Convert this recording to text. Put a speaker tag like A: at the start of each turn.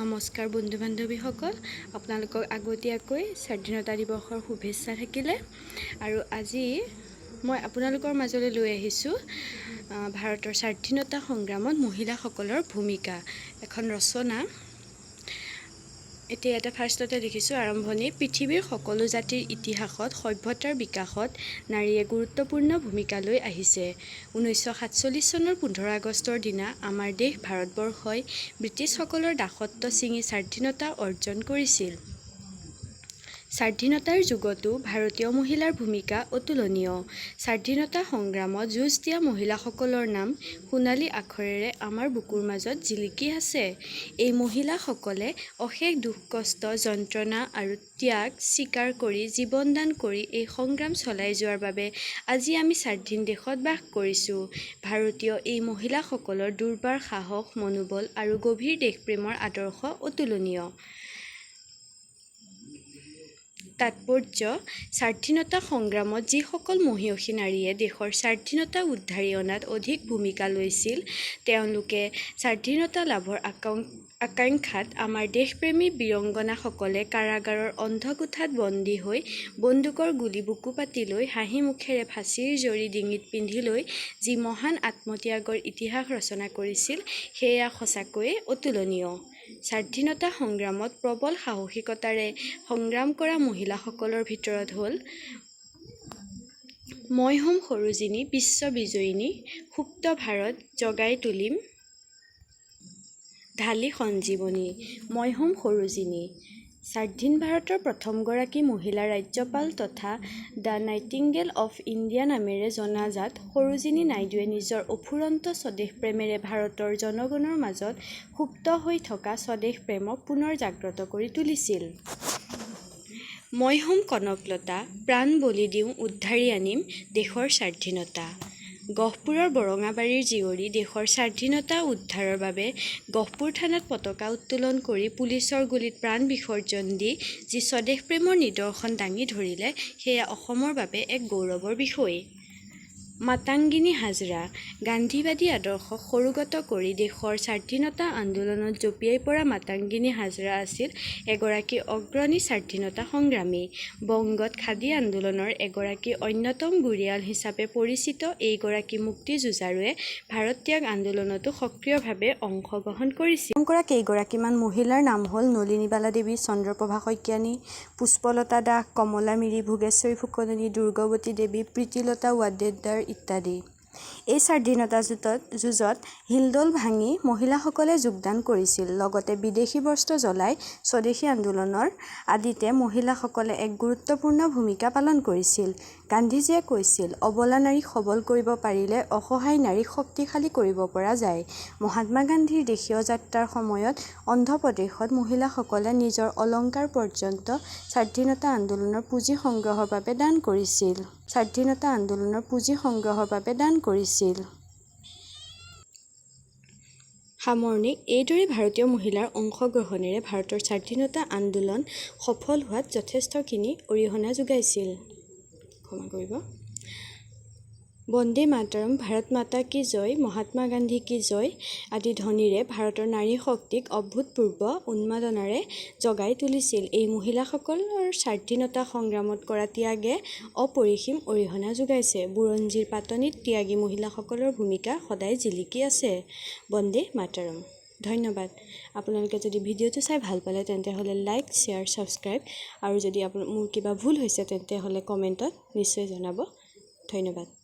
A: নমস্কাৰ বন্ধু বান্ধৱীসকল, আপোনালোকক আগতীয়াকৈ স্বাধীনতা দিৱসৰ শুভেচ্ছা থাকিলে। আৰু আজি মই আপোনালোকৰ মাজলৈ লৈ আহিছোঁ ভাৰতৰ স্বাধীনতা সংগ্ৰামত মহিলাসকলৰ ভূমিকা এখন ৰচনা। এতিয়া এটা ফাৰ্ষ্টতে দেখিছোঁ আৰম্ভণি। পৃথিৱীৰ সকলো জাতিৰ ইতিহাসত সভ্যতাৰ বিকাশত নাৰীয়ে গুৰুত্বপূৰ্ণ ভূমিকা লৈ আহিছে। 1947 চনৰ 15 আগষ্টৰ দিনা আমাৰ দেশ ভাৰতবৰ্ষই ব্ৰিটিছসকলৰ দাসত্ব ছিঙি স্বাধীনতা অৰ্জন কৰিছিল। স্বাধীনতাৰ যুগতো ভাৰতীয় মহিলাৰ ভূমিকা অতুলনীয়। স্বাধীনতা সংগ্ৰামত যুঁজ দিয়া মহিলাসকলৰ নাম সোণালী আখৰেৰে আমাৰ বুকুৰ মাজত জিলিকি আছে। এই মহিলাসকলে অশেষ দুখ কষ্ট, যন্ত্ৰণা আৰু ত্যাগ স্বীকাৰ কৰি জীৱনদান কৰি এই সংগ্ৰাম চলাই যোৱাৰ বাবে আজি আমি স্বাধীন দেশত বাস কৰিছোঁ। ভাৰতীয় এই মহিলাসকলৰ দুৰ্বাৰ সাহস, মনোবল আৰু গভীৰ দেশপ্ৰেমৰ আদৰ্শ অতুলনীয়। তাৎপৰ্য: স্বাধীনতা সংগ্ৰামত যিসকল মহিয়সী নাৰীয়ে দেশৰ স্বাধীনতা উদ্ধাৰি অনাত অধিক ভূমিকা লৈছিল, তেওঁলোকে স্বাধীনতা লাভৰ আকাংক্ষাত আমাৰ দেশপ্ৰেমী বীৰংগনাসকলে কাৰাগাৰৰ অন্ধকোঠাত বন্দী হৈ বন্দুকৰ গুলী বুকু পাতি লৈ হাঁহি মুখেৰে ফাঁচীৰ জৰী ডিঙিত পিন্ধি লৈ যি মহান আত্মত্যাগৰ ইতিহাস ৰচনা কৰিছিল, সেয়া সঁচাকৈয়ে অতুলনীয়। স্বাধীনতা সংগ্ৰামত প্ৰবল সাহসিকতাৰে সংগ্ৰাম কৰা মহিলাসকলৰ ভিতৰত হ'ল মই হ'ম সৰোজিনী, বিশ্ববিজয়িনী, সুপ্ত ভাৰত জগাই তুলিম ঢালি সঞ্জীৱনী। মই হ'ম সৰোজিনী। স্বাধীন ভাৰতৰ প্ৰথমগৰাকী মহিলা ৰাজ্যপাল তথা দ্য নাইটিংগেল অৱ ইণ্ডিয়া নামেৰে জনাজাত সৰোজিনী নাইডুৱে নিজৰ অফুৰন্ত স্বদেশ প্ৰেমেৰে ভাৰতৰ জনগণৰ মাজত সুপ্ত হৈ থকা স্বদেশ প্ৰেমক পুনৰ জাগ্ৰত কৰি তুলিছিল। মই হ'ম কনকলতা, প্ৰাণ বলি দিওঁ উদ্ধাৰি আনিম দেশৰ স্বাধীনতা। গহপুৰৰ বৰঙাবাৰীৰ জীয়ৰী দেশৰ স্বাধীনতা উদ্ধাৰৰ বাবে গহপুৰ থানাত পতাকা উত্তোলন কৰি পুলিচৰ গুলীত প্ৰাণ বিসৰ্জন দি যি স্বদেশ প্ৰেমৰ নিদৰ্শন দাঙি ধৰিলে, সেয়া অসমৰ বাবে এক গৌৰৱৰ বিষয়। মাতংগিনী হাজৰা গান্ধীবাদী আদৰ্শক সৰুগত কৰি দেশৰ স্বাধীনতা আন্দোলনত জঁপিয়াই পৰা মাতংগিনী হাজৰা আছিল এগৰাকী অগ্ৰণী স্বাধীনতা সংগ্ৰামী। বংগত খাদী আন্দোলনৰ এগৰাকী অন্যতম গুৰিয়াল হিচাপে পৰিচিত এইগৰাকী মুক্তিযুঁজাৰুৱে ভাৰত ত্যাগ আন্দোলনতো সক্ৰিয়ভাৱে অংশগ্ৰহণ কৰিছিল। কৰা কেইগৰাকীমান মহিলাৰ নাম হ'ল নলিনীবালা দেৱী, চন্দ্ৰপ্ৰভা শইকীয়ানী, পুষ্পলতা দাস, কমলা মিৰি, ভোগেশ্বৰী ফুকননী, দুৰ্গাৱতী দেৱী, প্ৰীতিলতা ৱাডেদাৰ ইত্যাদি। এই স্বাধীনতা যুঁজত শিলদল ভাঙি মহিলাসকলে যোগদান কৰিছিল। লগতে বিদেশী বস্ত্ৰ জ্বলাই স্বদেশী আন্দোলনৰ আদিতে মহিলাসকলে এক গুৰুত্বপূৰ্ণ ভূমিকা পালন কৰিছিল। গান্ধীজীয়ে কৈছিল, অবলা নাৰীক সবল কৰিব পাৰিলে অসহায় নাৰীক শক্তিশালী কৰিব পৰা যায়। মহাত্মা গান্ধীৰ দেশীয় যাত্ৰাৰ সময়ত অন্ধ্ৰপ্ৰদেশত মহিলাসকলে নিজৰ অলংকাৰ পৰ্যন্ত স্বাধীনতা আন্দোলনৰ পুঁজি সংগ্ৰহৰ বাবে দান কৰিছিল। সামৰণি: এইদৰে ভাৰতীয় মহিলাৰ অংশগ্ৰহণেৰে ভাৰতৰ স্বাধীনতা আন্দোলন সফল হোৱাত যথেষ্টখিনি অৰিহণা যোগাইছিল। বন্দে মাতৰম, ভাৰত মাতা কি জয়, মহাত্মা গান্ধী কি জয় আদি ধ্বনিৰে ভাৰতৰ নাৰী শক্তিক অভূতপূৰ্ব উন্মাদনাৰে জগাই তুলিছিল। এই মহিলাসকলৰ স্বাধীনতা সংগ্ৰামত কৰা ত্যাগে অপৰিসীম অৰিহণা যোগাইছে। বুৰঞ্জীৰ পাতনিত ত্যাগী মহিলাসকলৰ ভূমিকা সদায় জিলিকি আছে। বন্দে মাতৰম। ধন্যবাদ। আপোনালোকে যদি ভিডিঅ'টো চাই ভাল পালে তেন্তে হ'লে লাইক, শ্বেয়াৰ, ছাবস্ক্ৰাইব আৰু যদি মোৰ কিবা ভুল হৈছে তেন্তে হ'লে কমেণ্টত নিশ্চয় জনাব। ধন্যবাদ।